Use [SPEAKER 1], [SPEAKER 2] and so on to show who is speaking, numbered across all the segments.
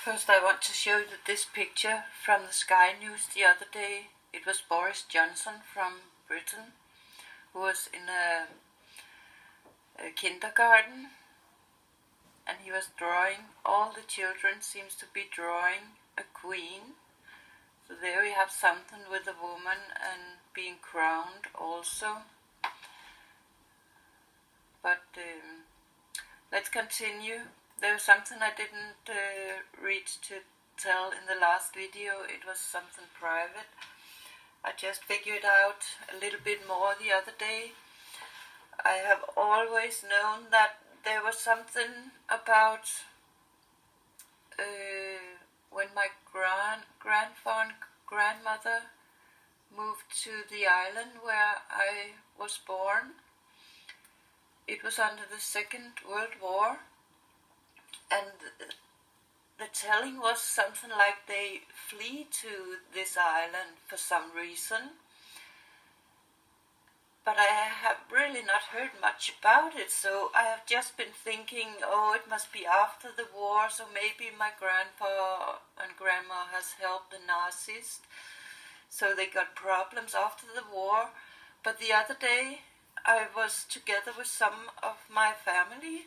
[SPEAKER 1] First, I want to show you this picture from the Sky News the other day. It was Boris Johnson from Britain who was in a kindergarten, and he was drawing. All the children seems to be drawing a queen. So there we have something with a woman and being crowned also. But let's continue. There was something I didn't reach to tell in the last video. It was something private. I just figured out a little bit more the other day. I have always known that there was something about when my grandfather and grandmother moved to the island where I was born. It was under the Second World War, and the telling was something like they flee to this island for some reason. But I have really not heard much about it, so I have just been thinking, oh, it must be after the war, so maybe my grandpa and grandma has helped the Nazis, so they got problems after the war. But the other day, I was together with some of my family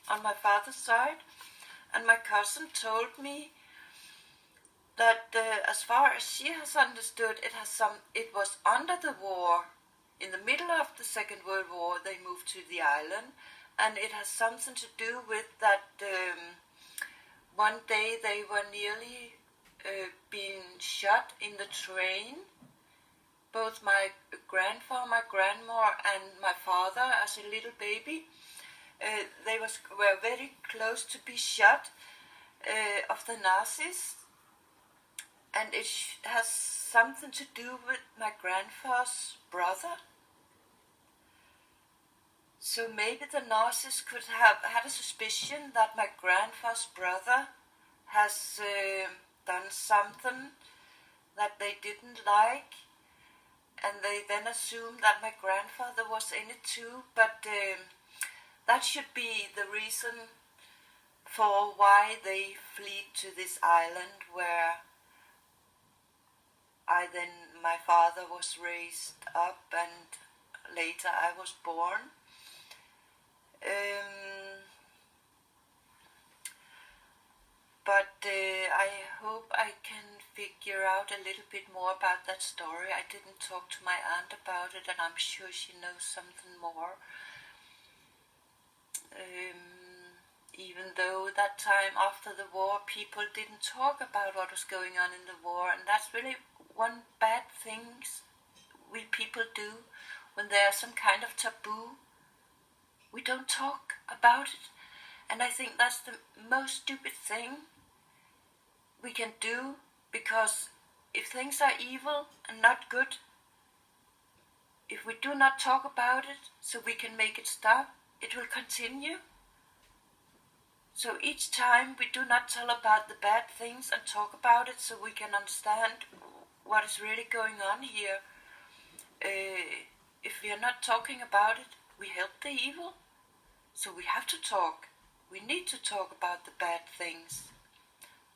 [SPEAKER 1] on my father's side, and my cousin told me that as far as she has understood, it was under the war. In the middle of the Second World War, they moved to the island, and it has something to do with that one day they were nearly being shot in the train. Both my grandfather, my grandma, and my father, as a little baby, they were very close to be shot of the Nazis, and it has something to do with my grandfather's brother. So maybe the Nazis could have had a suspicion that my grandfather's brother has done something that they didn't like, and they then assumed that my grandfather was in it too. But that should be the reason for why they fled to this island where my father was raised up, and later I was born. But I hope I can figure out a little bit more about that story. I didn't talk to my aunt about it, and I'm sure she knows something more. Even though that time after the war, people didn't talk about what was going on in the war, and that's really one bad thing we people do when there's some kind of taboo. We don't talk about it, and I think that's the most stupid thing we can do, because if things are evil and not good, if we do not talk about it so we can make it stop, it will continue. So each time we do not tell about the bad things and talk about it so we can understand what is really going on here. If we are not talking about it, we help the evil. So we have to talk. We need to talk about the bad things.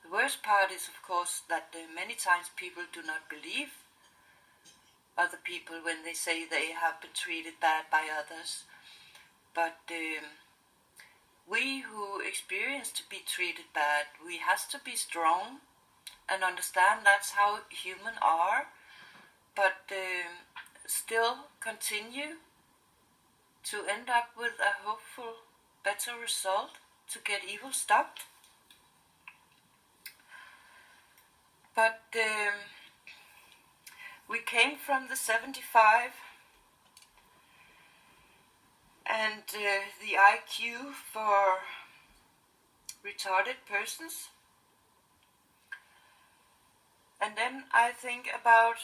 [SPEAKER 1] The worst part is, of course, that many times people do not believe other people when they say they have been treated bad by others. But we who experience to be treated bad, we have to be strong and understand that's how humans are, but still continue to end up with a hopeful, better result to get evil stopped. But we came from the 75, and the IQ for retarded persons. And then I think about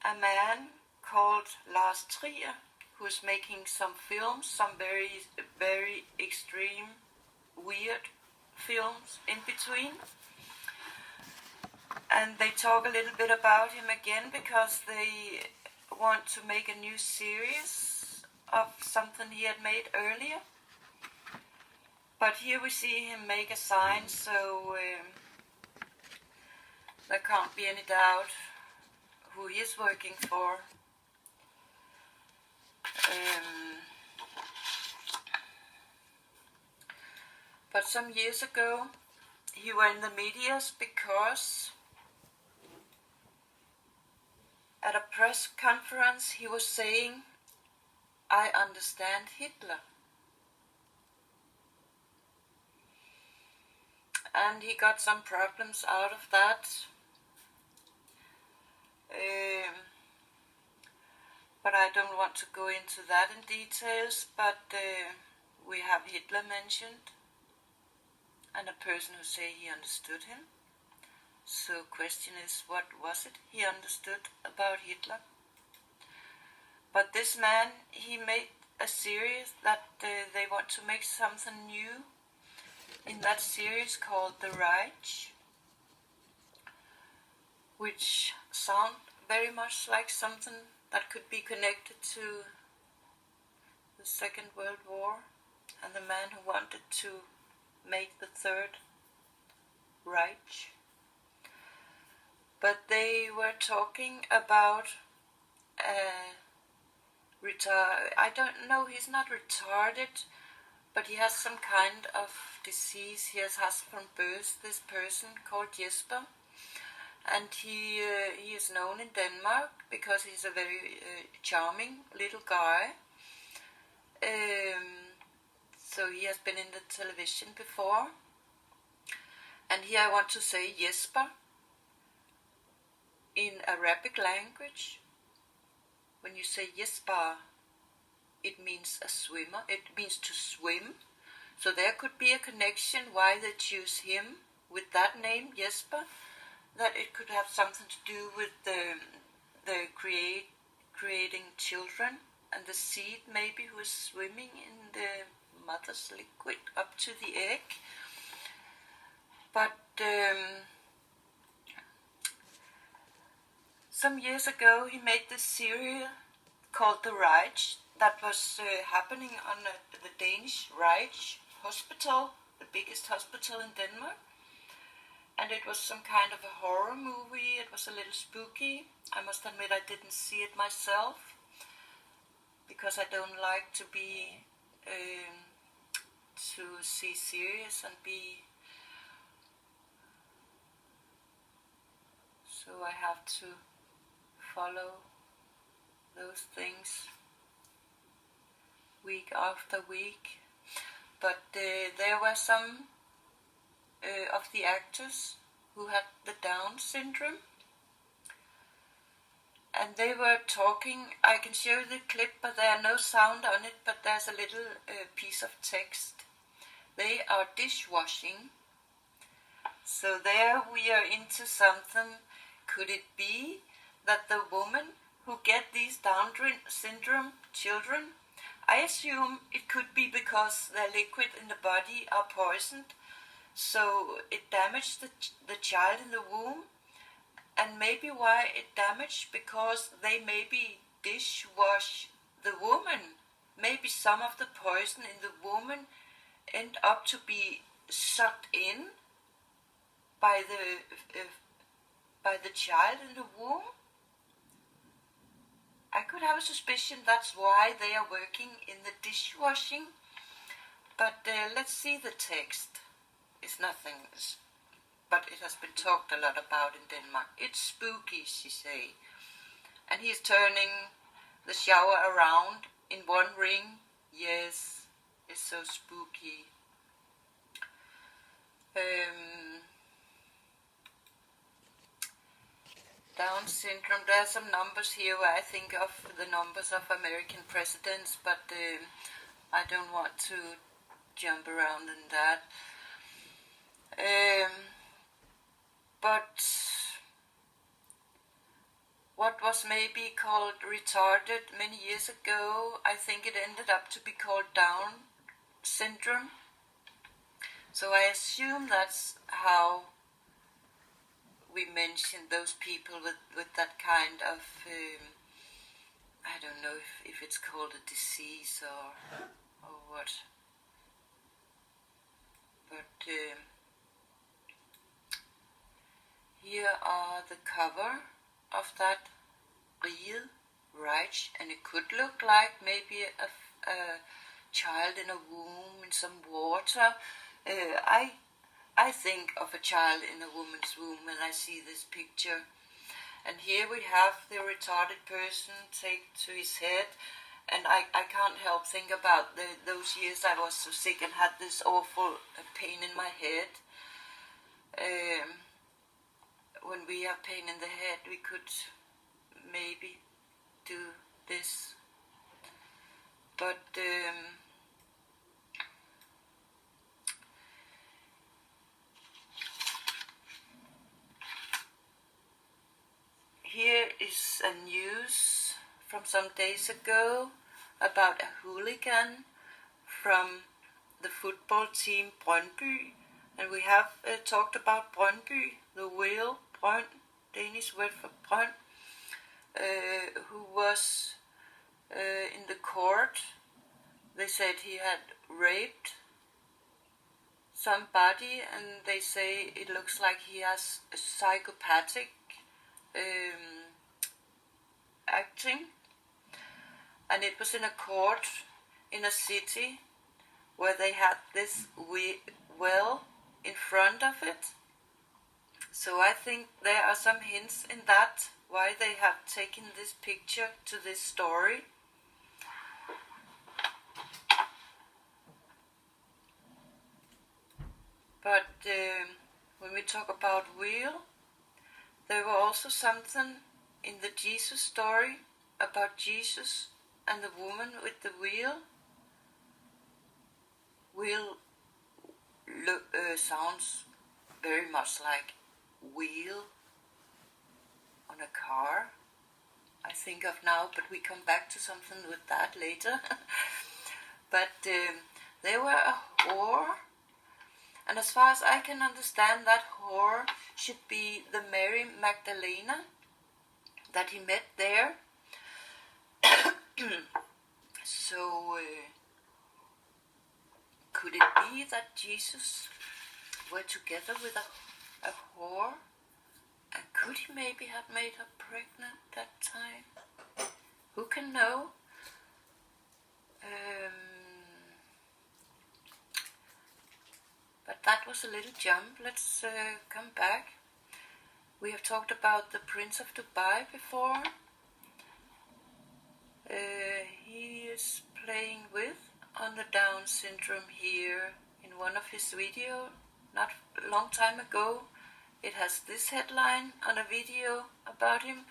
[SPEAKER 1] a man called Lars Trier, who is making some films, some very, very extreme, weird films in between. And they talk a little bit about him again because they want to make a new series of something he had made earlier. But here we see him make a sign, so There can't be any doubt who he is working for. But some years ago, he were in the medias because at a press conference he was saying, "I understand Hitler." And he got some problems out of that. But I don't want to go into that in details, but we have Hitler mentioned, and a person who say he understood him. So question is, what was it he understood about Hitler? But this man, he made a series that they want to make something new in that series called The Reich, which sound very much like something that could be connected to the Second World War and the man who wanted to make the Third Reich. But they were talking about I don't know, he's not retarded, but he has some kind of disease. He has from birth, this person called Jesper, and he is known in Denmark because he's a very charming little guy. So he has been in the television before, and here I want to say Jesper in Arabic language. When you say Jesper, it means a swimmer, it means to swim. So there could be a connection why they choose him with that name, Jesper, that it could have something to do with the creating children and the seed maybe who is swimming in the mother's liquid up to the egg. But some years ago he made this series called The Reich that was happening on the Danish Reich hospital, the biggest hospital in Denmark. And it was some kind of a horror movie. It was a little spooky. I must admit I didn't see it myself because I don't like to be to see series and be. So I have to follow those things week after week. But there were some of the actors who had the Down syndrome, and they were talking. I can show you the clip, but there are no sound on it, but there's a little piece of text. They are dishwashing. So there we are into something. Could it be that the woman who get these Down syndrome children, I assume it could be because their liquid in the body are poisoned, so it damaged the child in the womb, and maybe why it damaged because they maybe dishwash the woman. Maybe some of the poison in the woman end up to be sucked in by the child in the womb. I could have a suspicion that's why they are working in the dishwashing, but let's see the text. It's nothing, but it has been talked a lot about in Denmark. It's spooky, she say. And he's turning the shower around in one ring. Yes, it's so spooky. Down syndrome, there are some numbers here where I think of the numbers of American presidents, but I don't want to jump around in that. But what was maybe called retarded many years ago, I think it ended up to be called Down syndrome. So I assume that's how we mention those people with that kind of, I don't know if it's called a disease or what. But here are the cover of that reel, right? And it could look like maybe a child in a womb in some water. I think of a child in a woman's womb when I see this picture. And here we have the retarded person take to his head. And I can't help think about those years I was so sick and had this awful pain in my head. When we have pain in the head, we could maybe do this. But here is a news from some days ago about a hooligan from the football team Brøndby. And we have talked about Brøndby, the whale, Brønd, Danish word for Brønd, who was in the court. They said he had raped somebody, and they say it looks like he has a psychopathic acting. And it was in a court in a city where they had this well in front of it. So I think there are some hints in that, why they have taken this picture to this story. But when we talk about wheel, there were also something in the Jesus story about Jesus and the woman with the wheel. Wheel sounds very much like wheel on a car, I think of now, but we come back to something with that later. But they were a whore, and as far as I can understand, that whore should be the Mary Magdalena that he met there. So could it be that Jesus were together with a whore? And could he maybe have made her pregnant that time? Who can know? But that was a little jump. Let's come back. We have talked about the Prince of Dubai before. He is playing with on the Down syndrome here in one of his videos, not a long time ago. It has this headline on a video about him,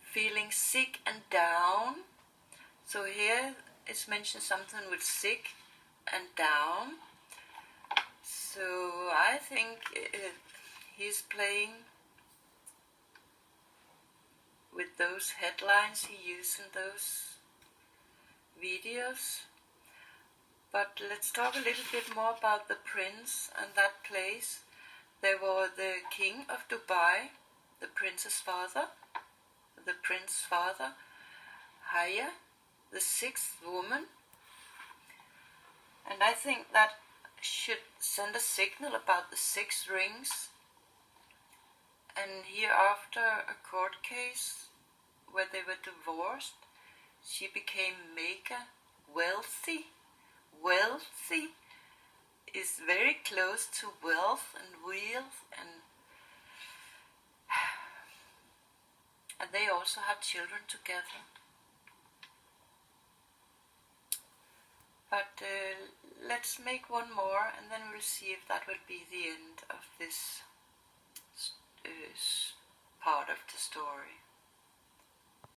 [SPEAKER 1] feeling sick and down. So here it's mentioned something with sick and down. So I think he's playing with those headlines he used in those videos. But let's talk a little bit more about the prince and that place. There were the king of Dubai, the prince's father, the prince's father, Haya, the sixth woman. And I think that should send a signal about the 6 rings. And hereafter a court case where they were divorced, she became mega wealthy. Wealthy is very close to wealth and wealth, and they also had children together. But let's make one more, and then we'll see if that will be the end of this part of the story.